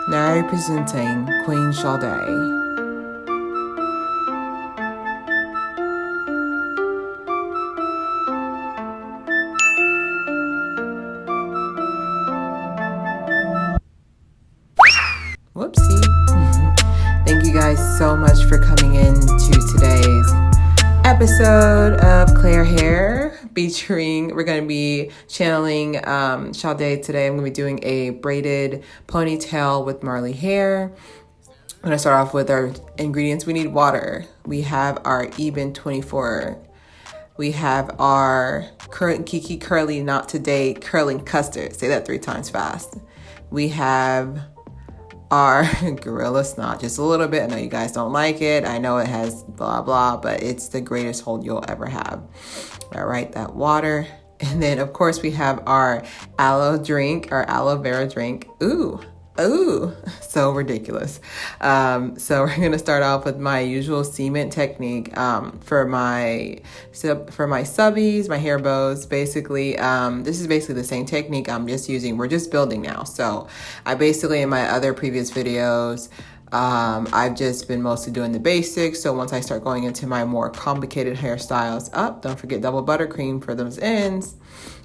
Now representing Queen Sade. Whoopsie. Thank you guys so much for coming in to today's episode of Claire Hair featuring, we're going to be channeling Sade today. I'm going to be doing a braided ponytail with Marley hair. I'm going to start off with our ingredients. We need water. We have our Eben 24. We have our current Kiki Curly Not Today curling custard. Say that 3 times fast. We have our Gorilla Snot, just a little bit. I know you guys don't like it. I know it has blah, blah, but it's the greatest hold you'll ever have. All right, that water. And then, of course, we have our aloe vera drink. Ooh, so ridiculous. So we're gonna start off with my usual cement technique for my subbies, my hair bows. Basically, this is basically the same technique I'm just using. We're just building now. So I basically, in my other previous videos, I've just been mostly doing the basics. So once I start going into my more complicated hairstyles, don't forget double buttercream for those ends.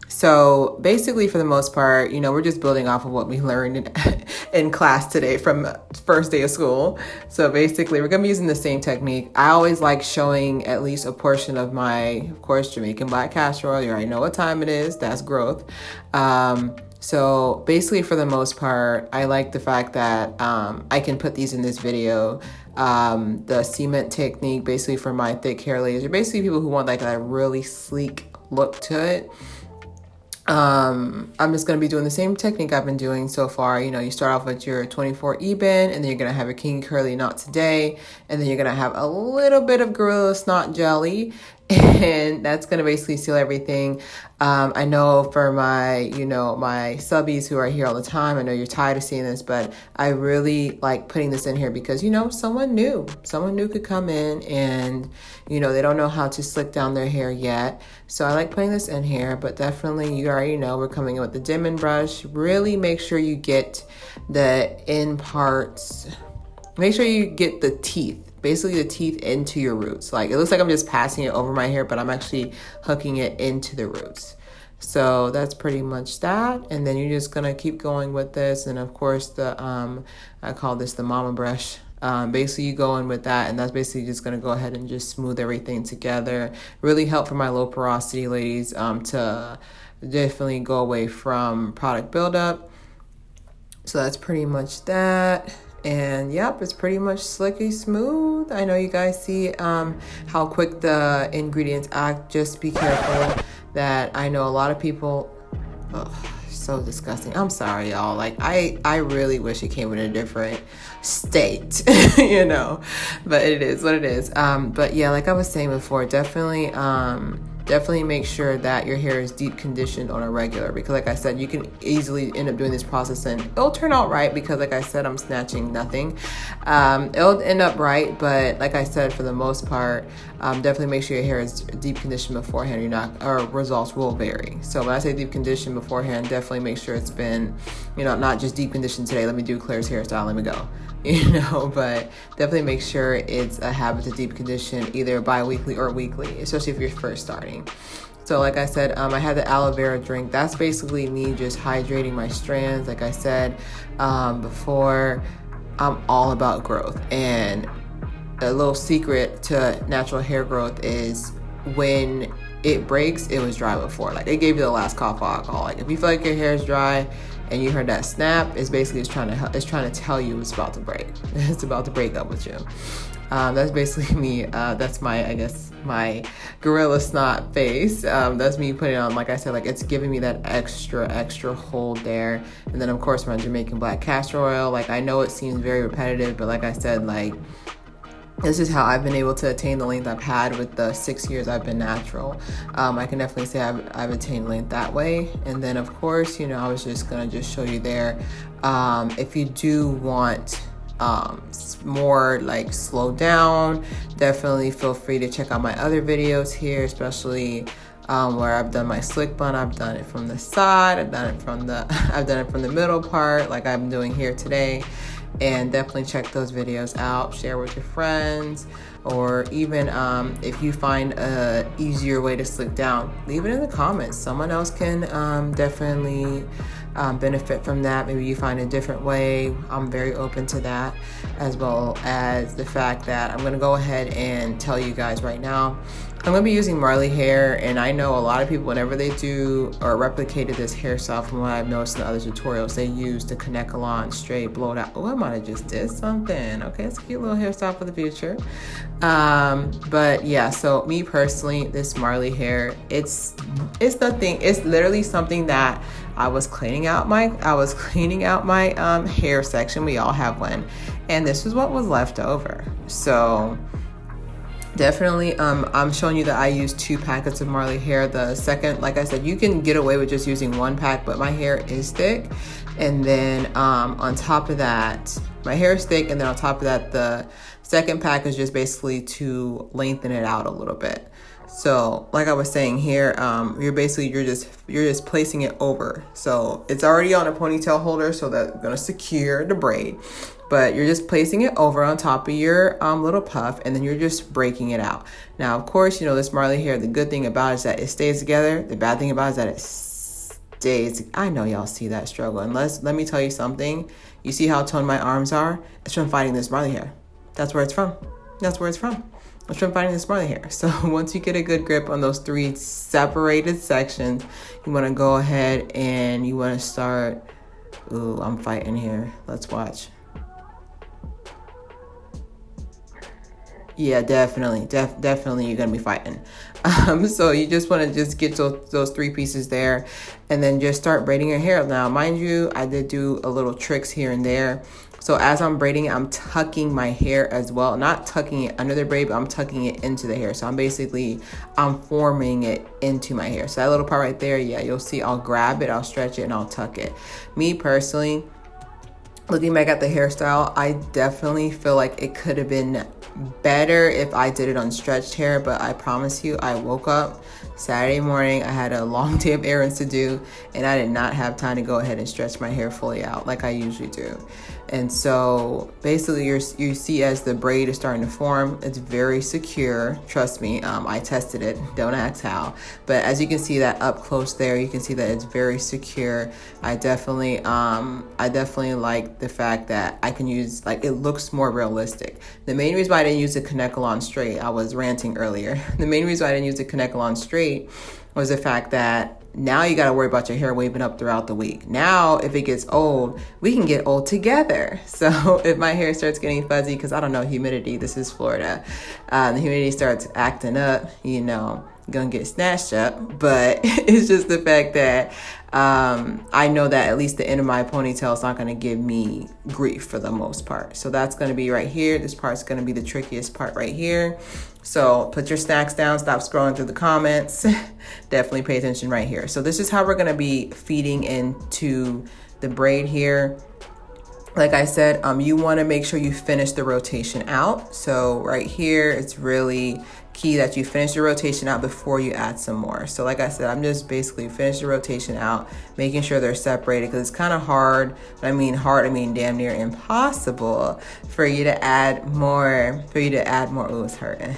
So basically, for the most part, we're just building off of what we learned in class today from first day of school. So basically, we're going to be using the same technique. I always like showing at least a portion of my, of course, Jamaican black castor oil. You already know what time it is. That's growth. So basically, for the most part, I like the fact that I can put these in this video. The cement technique, basically for my thick hair ladies, or basically people who want like a really sleek look to it. I'm just going to be doing the same technique I've been doing so far. You start off with your 24 Eben, and then you're going to have your King Curly Not Today, and then you're going to have a little bit of Gorilla Snot jelly, and that's going to basically seal everything. I know for my, my subbies who are here all the time, I know you're tired of seeing this, but I really like putting this in here because, someone new could come in and, they don't know how to slick down their hair yet. So I like putting this in here, but definitely you already know we're coming in with the dimming brush. Really make sure you get the end parts. Make sure you get the teeth. Basically the teeth into your roots. Like, it looks like I'm just passing it over my hair, but I'm actually hooking it into the roots. So that's pretty much that. And then you're just gonna keep going with this. And of course the I call this the mama brush. Basically you go in with that, and that's basically just gonna go ahead and just smooth everything together. Really help for my low porosity ladies to definitely go away from product buildup. So that's pretty much that. And yep, it's pretty much slicky smooth. I know you guys see how quick the ingredients act. Just be careful that I know a lot of people, so disgusting. I'm sorry, y'all. Like I really wish it came in a different state, but it is what it is. But yeah, like I was saying before, definitely make sure that your hair is deep conditioned on a regular, because like I said, you can easily end up doing this process and it'll turn out right, because like I said, I'm snatching nothing. It'll end up right, but like I said, for the most part, definitely make sure your hair is deep conditioned beforehand. Or results will vary. So when I say deep conditioned beforehand, definitely make sure it's been, not just deep conditioned today. Let me do Claire's hairstyle. Let me go. But definitely make sure it's a habit to deep condition either bi-weekly or weekly, especially if you're first starting. So like I said, I had the aloe vera drink. That's basically me just hydrating my strands. Like I said before, I'm all about growth. And a little secret to natural hair growth is when it breaks, it was dry before. Like, they gave you the last call for alcohol. Like, if you feel like your hair is dry and you heard that snap, it's basically trying to tell you it's about to break. It's about to break up with you. That's basically me. That's my Gorilla Snot face. That's me putting on, like I said, like it's giving me that extra hold there. And then of course my Jamaican black castor oil. Like, I know it seems very repetitive, but like I said, like this is how I've been able to attain the length I've had with the 6 years I've been natural. I can definitely say I've attained length that way. And then of course, I was just gonna show you there. If you do want more like slow down, definitely feel free to check out my other videos here, especially where I've done my slick bun. I've done it from the side, I've done it from the middle part, like I'm doing here today. And definitely check those videos out, share with your friends, or even if you find a easier way to slick down, leave it in the comments. Someone else can definitely benefit from that. Maybe you find a different way. I'm very open to that, as well as the fact that I'm gonna go ahead and tell you guys right now, I'm gonna be using Marley hair, and I know a lot of people, whenever they do or replicated this hairstyle, from what I've noticed in the other tutorials, they use the Kanekalon straight, blow it out. Oh, I might have just did something. Okay, it's a cute little hairstyle for the future. But yeah, so me personally, this Marley hair, it's literally something that I was cleaning out my hair section. We all have one, and this is what was left over. So definitely, I'm showing you that I use 2 packets of Marley hair. The second, like I said, you can get away with just using 1 pack, but my hair is thick. And then on top of that, my hair is thick, and then on top of that, the second pack is just basically to lengthen it out a little bit. So like I was saying here, you're just placing it over. So it's already on a ponytail holder, so that's gonna secure the braid. But you're just placing it over on top of your little puff, and then you're just breaking it out. Now, of course, you know, this Marley hair, the good thing about it is that it stays together. The bad thing about it is that it stays. I know y'all see that struggle. Let me tell you something. You see how toned my arms are? It's from fighting this Marley hair. That's where it's from. That's where it's from. It's from fighting this Marley hair. So once you get a good grip on those 3 separated sections, you want to go ahead and you want to start. Ooh, I'm fighting here. Let's watch. Yeah, definitely you're gonna be fighting. So you just want to just get those 3 pieces there, and then just start braiding your hair. Now, mind you, I did do a little tricks here and there. So as I'm braiding it, I'm tucking my hair as well. Not tucking it under the braid, but I'm tucking it into the hair. So I'm forming it into my hair. So that little part right there, yeah, you'll see I'll grab it, I'll stretch it, and I'll tuck it. Me personally, looking back at the hairstyle, I definitely feel like it could have been better if I did it on stretched hair, but I promise you, I woke up Saturday morning, I had a long day of errands to do, and I did not have time to go ahead and stretch my hair fully out like I usually do. And so basically you see as the braid is starting to form, it's very secure. Trust me, I tested it, don't ask how. But as you can see that up close there, you can see that it's very secure. I definitely like the fact that I can use, like, it looks more realistic. The main reason why I didn't use the Kanekalon straight, I was ranting earlier. The main reason why I didn't use the Kanekalon straight was the fact that now you got to worry about your hair waving up throughout the week. Now, if it gets old, we can get old together. So if my hair starts getting fuzzy, because I don't know, humidity, this is Florida, the humidity starts acting up, you know, gonna get snatched up. But it's just the fact that I know that at least the end of my ponytail is not gonna give me grief for the most part. So that's gonna be right here. This part's gonna be the trickiest part right here. So put your snacks down, stop scrolling through the comments. Definitely pay attention right here. So this is how we're gonna be feeding into the braid here. Like I said, you wanna make sure you finish the rotation out. So right here, it's really key that you finish your rotation out before you add some more. So like I said, I'm just basically finish the rotation out, making sure they're separated, because it's kind of hard. When I mean hard, I mean damn near impossible for you to add more, ooh, it's hurting.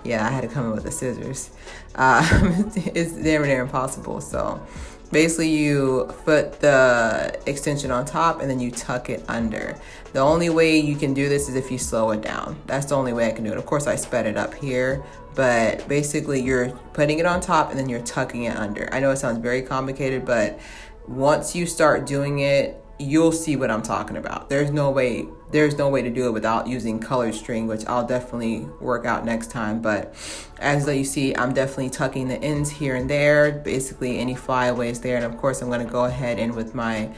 Yeah, I had to come in with the scissors. It's damn near impossible. So basically you put the extension on top and then you tuck it under. The only way you can do this is if you slow it down. That's the only way I can do it. Of course, I sped it up here, but basically you're putting it on top and then you're tucking it under. I know it sounds very complicated, but once you start doing it, you'll see what I'm talking about. There's no way to do it without using colored string, which I'll definitely work out next time. But as you see, I'm definitely tucking the ends here and there, basically any flyaways there. And of course, I'm gonna go ahead and with my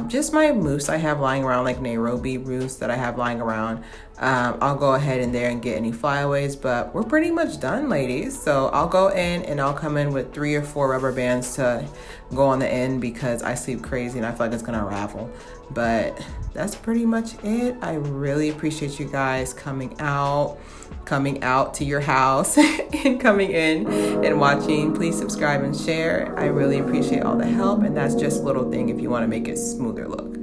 just my mousse I have lying around, like Nairobi mousse that I have lying around, I'll go ahead in there and get any flyaways. But we're pretty much done, ladies. So I'll go in and I'll come in with 3 or 4 rubber bands to go on the end, because I sleep crazy and I feel like it's gonna unravel. But that's pretty much it. I really appreciate you guys coming out to your house and coming in and watching. Please subscribe and share. I really appreciate all the help, and that's just a little thing if you want to make it smoother look.